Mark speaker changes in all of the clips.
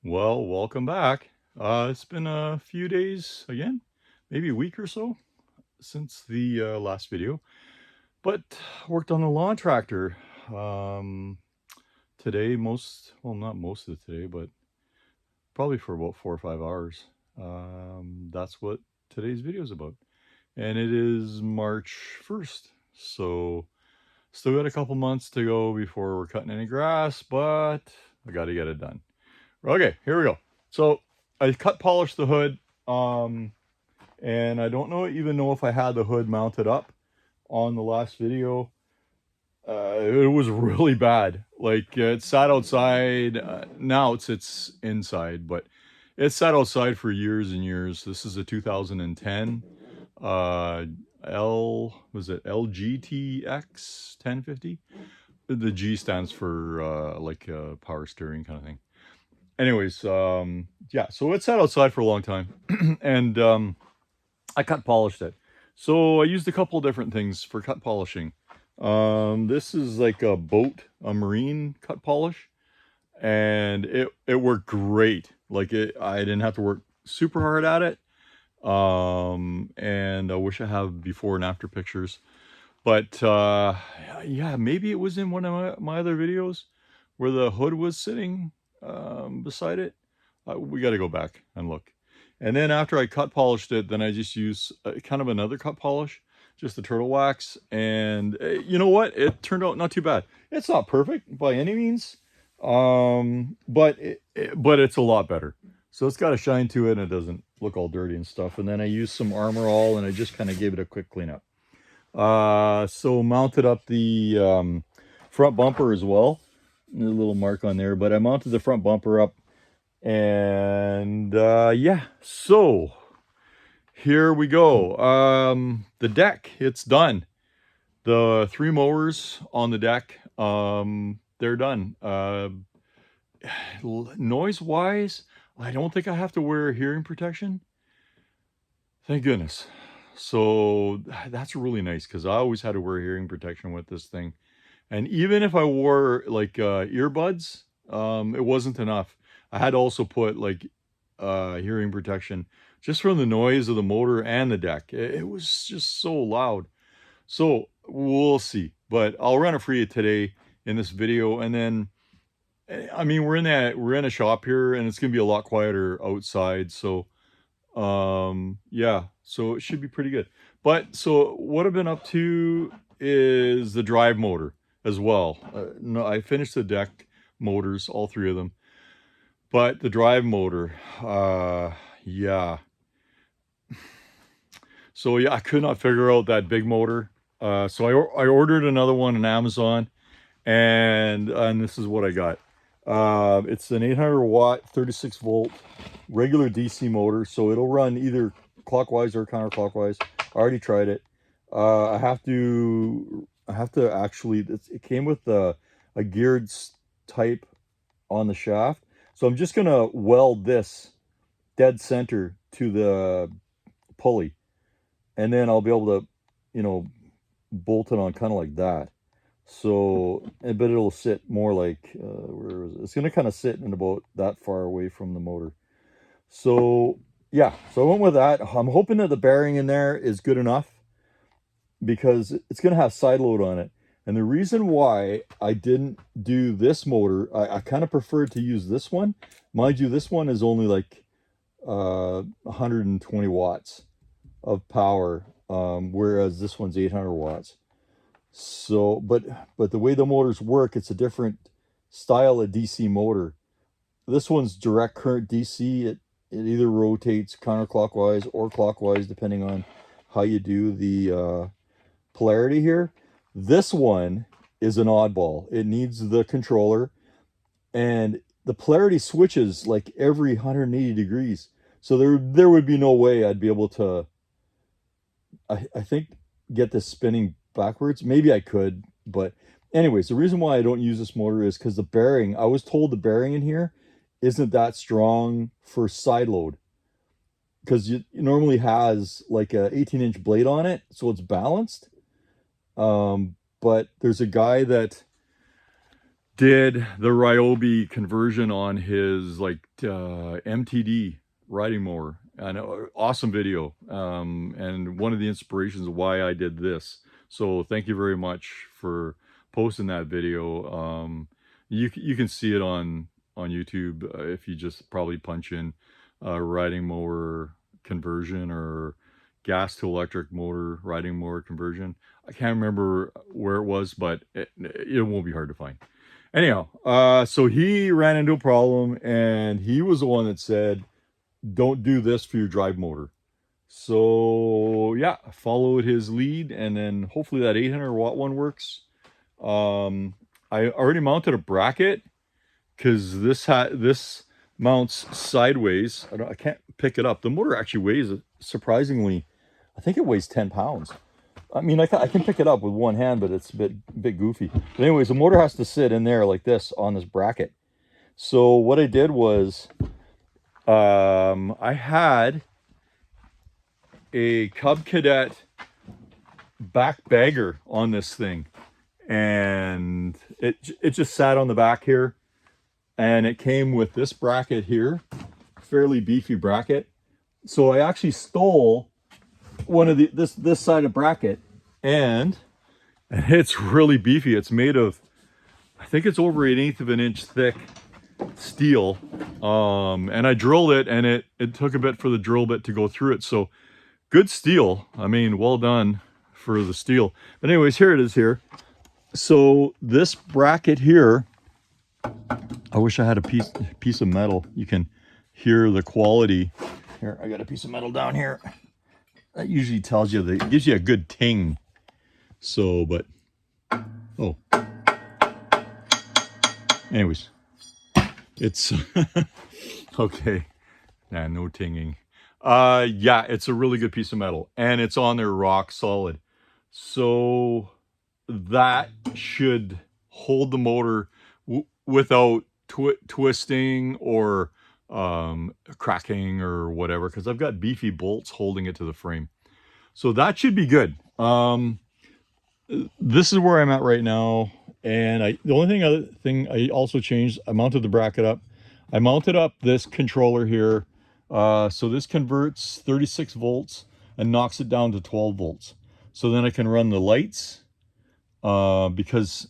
Speaker 1: Well, welcome back. It's been a few days again, maybe a week or so since the last video, but worked on the lawn tractor today. Well, not most of today, but probably for about 4 or 5 hours. That's what today's video is about, and it is March 1st, so still got a couple months to go before we're cutting any grass, but I got to get it done. Okay, here we go. So I cut polished the hood, and I don't even know if I had the hood mounted up on the last video. It was really bad. Like it sat outside. Now it sits inside, but it sat outside for years and years. This is a 2010 uh, LGTX 1050. The G stands for like power steering kind of thing. Anyways, yeah, so it sat outside for a long time, and I cut polished it. So I used a couple different things for cut polishing. This is like a marine cut polish, and it worked great. Like I didn't have to work super hard at it. And I wish I have before and after pictures. But yeah, maybe it was in one of my other videos where the hood was sitting beside it. We got to go back and look. And then after I cut polished it, then I just use kind of another cut polish, just the turtle wax. And you know what? It turned out not too bad. It's not perfect by any means, but it's a lot better. So it's got a shine to it, and it doesn't look all dirty and stuff. And then I used some Armor All, and I just kind of gave it a quick cleanup. So mounted up the front bumper as well. There's a little mark on there, but I mounted the front bumper up, and yeah, so here we go. The deck, it's done. The 3 mowers on the deck, they're done. Noise wise, I don't think I have to wear hearing protection. Thank goodness. So that's really nice, because I always had to wear hearing protection with this thing. And even if I wore like earbuds, it wasn't enough. I had to also put like hearing protection just from the noise of the motor and the deck. It was just so loud. So we'll see. But I'll run it for you today in this video. And then, I mean, we're in a shop here, and it's gonna be a lot quieter outside. So yeah, so it should be pretty good. But so what I've been up to is the drive motor as well. No, I finished the deck motors, all 3 of them, but the drive motor, yeah. So yeah, I could not figure out that big motor. So I ordered another one on Amazon, and this is what I got. It's an 800 watt 36 volt regular DC motor, so it'll run either clockwise or counterclockwise. I already tried it. I have to actually, it came with a geared type on the shaft, so I'm just gonna weld this dead center to the pulley, and then I'll be able to, bolt it on kind of like that. So, but it'll sit more like, where is it? It's going to kind of sit in about that far away from the motor. So, yeah, so I went with that. I'm hoping that the bearing in there is good enough, because it's going to have side load on it. And the reason why I didn't do this motor, I kind of preferred to use this one. Mind you, this one is only like 120 watts of power, whereas this one's 800 watts. So, but the way the motors work, it's a different style of DC motor. This one's direct current DC. It either rotates counterclockwise or clockwise, depending on how you do the polarity here. This one is an oddball. It needs the controller, and the polarity switches like every 180 degrees. So there would be no way I'd be able to, I think, get this spinning backwards. Maybe I could, but anyways, the reason why I don't use this motor is because the bearing, I was told the bearing in here isn't that strong for side load, because it normally has like a 18-inch blade on it, so it's balanced. But there's a guy that did the Ryobi conversion on his like MTD riding mower. I know, awesome video, and one of the inspirations of why I did this. So thank you very much for posting that video. You can see it on YouTube if you just probably punch in riding mower conversion or gas to electric motor riding mower conversion. I can't remember where it was, but it won't be hard to find. Anyhow, so he ran into a problem, and he was the one that said, don't do this for your drive motor. So yeah, I followed his lead, and then hopefully that 800 watt one works. I already mounted a bracket because this mounts sideways. I can't pick it up. The motor actually weighs, surprisingly, I think it weighs 10 pounds. I mean, I can pick it up with one hand, but it's a bit goofy. But anyways, the motor has to sit in there like this on this bracket. So what I did was, I had a Cub Cadet back bagger on this thing, and it just sat on the back here, and it came with this bracket here, fairly beefy bracket. So I actually stole one of this side of bracket, and it's really beefy. It's made of, I think it's over 1/8 of an inch thick steel, and I drilled it, and it took a bit for the drill bit to go through it. So good steel. I mean, well done for the steel. But anyways, here it is here. So this bracket here, I wish I had a piece of metal. You can hear the quality. Here, I got a piece of metal down here. That usually tells you, that gives you a good ting. So, but, oh. Anyways, it's, okay. Nah, no tinging. Yeah, it's a really good piece of metal, and it's on there rock solid. So that should hold the motor without twisting or cracking or whatever, because I've got beefy bolts holding it to the frame. So that should be good. This is where I'm at right now, and the only other thing I also changed, I mounted the bracket up. I mounted up this controller here. So this converts 36 volts and knocks it down to 12 volts. So then I can run the lights, because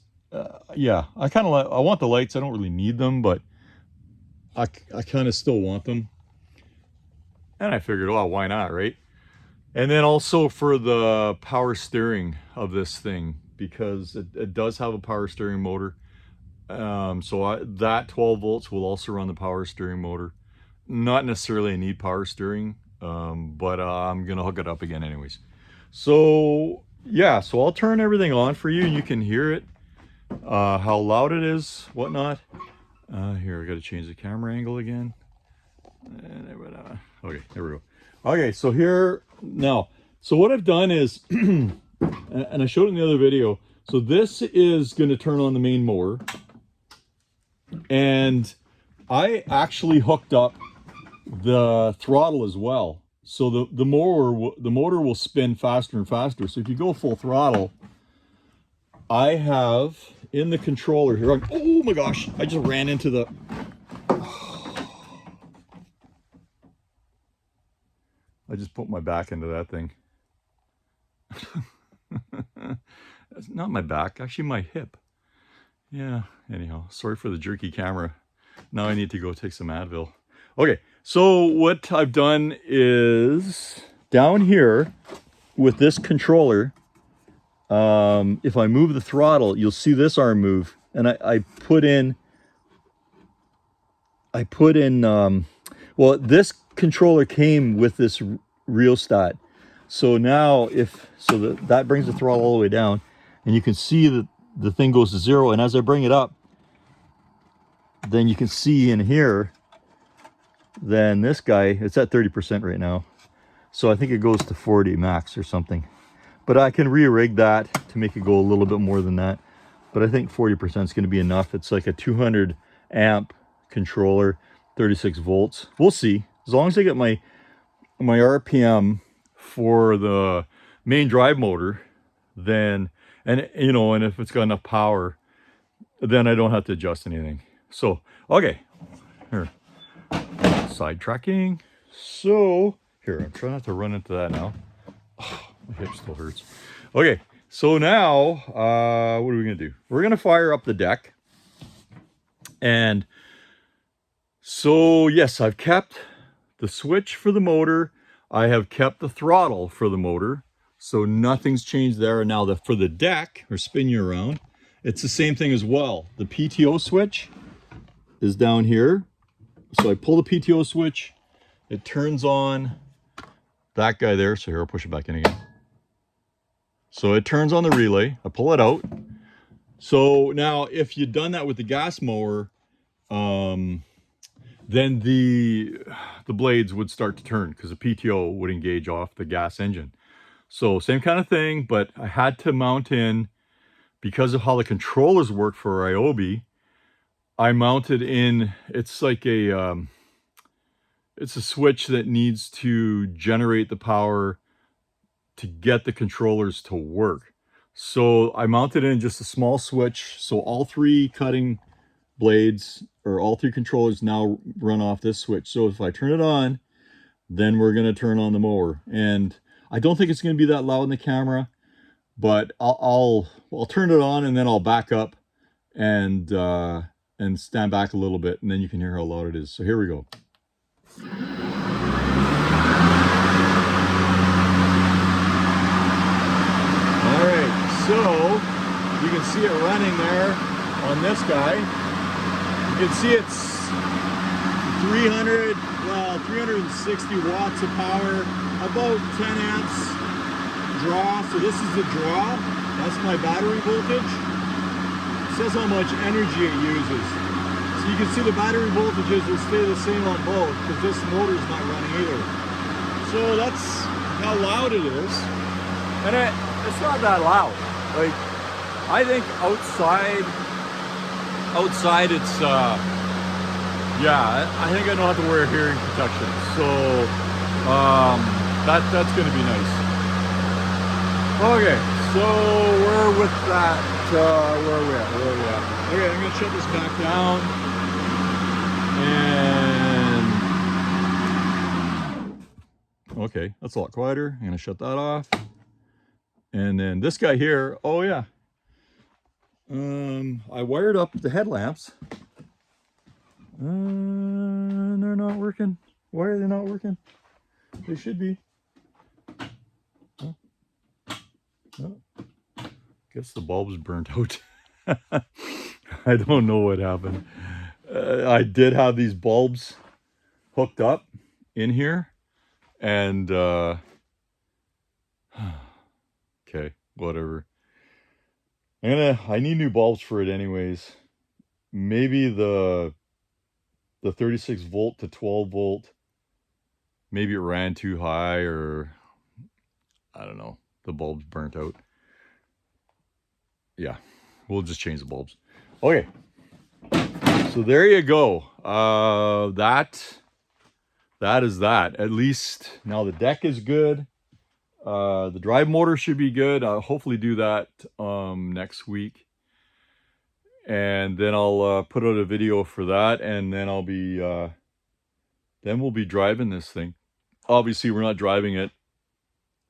Speaker 1: yeah, I want the lights. I don't really need them, but I kind of still want them. And I figured, well, why not, right? And then also for the power steering of this thing, because it does have a power steering motor. So that 12 volts will also run the power steering motor. Not necessarily I need power steering, but I'm gonna hook it up again anyways. So yeah, so I'll turn everything on for you, and you can hear it, how loud it is, whatnot. Here, I gotta change the camera angle again. Okay, there we go. Okay, so here now, so what I've done is, and I showed it in the other video, so this is going to turn on the main mower, and I actually hooked up the throttle as well. So the motor will spin faster and faster. So if you go full throttle, I have in the controller here, oh my gosh, I just ran into the, I just put my back into that thing. That's not my back, actually my hip. Yeah, anyhow, sorry for the jerky camera. Now I need to go take some Advil. Okay, so what I've done is down here with this controller, if I move the throttle, you'll see this arm move. And I put in, well, this controller came with this rheostat. So now that brings the throttle all the way down, and you can see that the thing goes to 0. And as I bring it up, then you can see in here, then this guy, it's at 30% right now. So I think it goes to 40 max or something. But I can re-rig that to make it go a little bit more than that. But I think 40% is going to be enough. It's like a 200 amp controller, 36 volts. We'll see. As long as I get my RPM for the main drive motor, then, and you know, and if it's got enough power, then I don't have to adjust anything. So, okay, here, sidetracking. So, here, I'm trying not to run into that now. Oh, my hip still hurts. Okay, so now, what are we gonna do? We're gonna fire up the deck. And so, yes, I've kept the switch for the motor. I have kept the throttle for the motor. So nothing's changed there. And now for the deck, or spin you around, it's the same thing as well. The PTO switch is down here. So I pull the PTO switch, it turns on that guy there. So here, I'll push it back in again. So it turns on the relay. I pull it out. So now if you'd done that with the gas mower, then the blades would start to turn because the PTO would engage off the gas engine. So same kind of thing, but I had to mount in, because of how the controllers work for Ryobi, I mounted in, it's like it's a switch that needs to generate the power to get the controllers to work. So I mounted in just a small switch. So all three cutting blades, or all three controllers, now run off this switch. So if I turn it on, then we're going to turn on the mower. And I don't think it's going to be that loud in the camera, but I'll turn it on, and then I'll back up and stand back a little bit, and then you can hear how loud it is. So here we go. All right, so you can see it running there on this guy. You can see it's 360 watts of power, about 10 amps draw. So this is the draw. That's my battery voltage. It says how much energy it uses. So you can see the battery voltages will stay the same on both because this motor's not running either. So that's how loud it is. And it's not that loud. Like, I think outside it's yeah, I think I don't have to wear hearing protection. So that's gonna be nice. Okay, so we're with that, where are we at? Okay, I'm gonna shut this back down. And okay, that's a lot quieter. I'm gonna shut that off. And then this guy here, oh yeah. I wired up the headlamps. They're not working. Why are they not working? They should be. Oh. Oh. Guess the bulb's burnt out. I don't know what happened. I did have these bulbs hooked up in here, and okay, whatever. I need new bulbs for it anyways. Maybe the 36 volt to 12 volt, maybe it ran too high, or I don't know, the bulb's burnt out. Yeah, we'll just change the bulbs. Okay, so there you go. That is that. At least now the deck is good. The drive motor should be good. I'll hopefully do that next week, and then I'll put out a video for that, and then I'll be then we'll be driving this thing. Obviously, we're not driving it.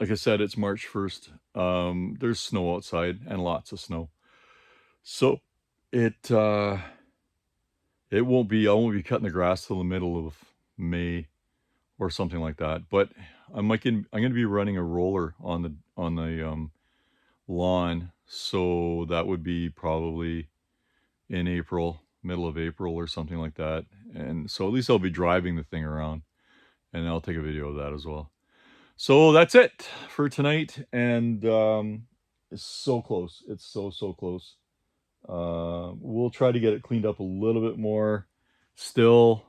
Speaker 1: Like I said, it's March 1st. There's snow outside, and lots of snow. So it won't be, I won't be cutting the grass till the middle of May or something like that. But I'm going to be running a roller on the lawn, so that would be probably in April, middle of April or something like that. And so at least I'll be driving the thing around, and I'll take a video of that as well. So that's it for tonight, and it's so close. It's so close. We'll try to get it cleaned up a little bit more still.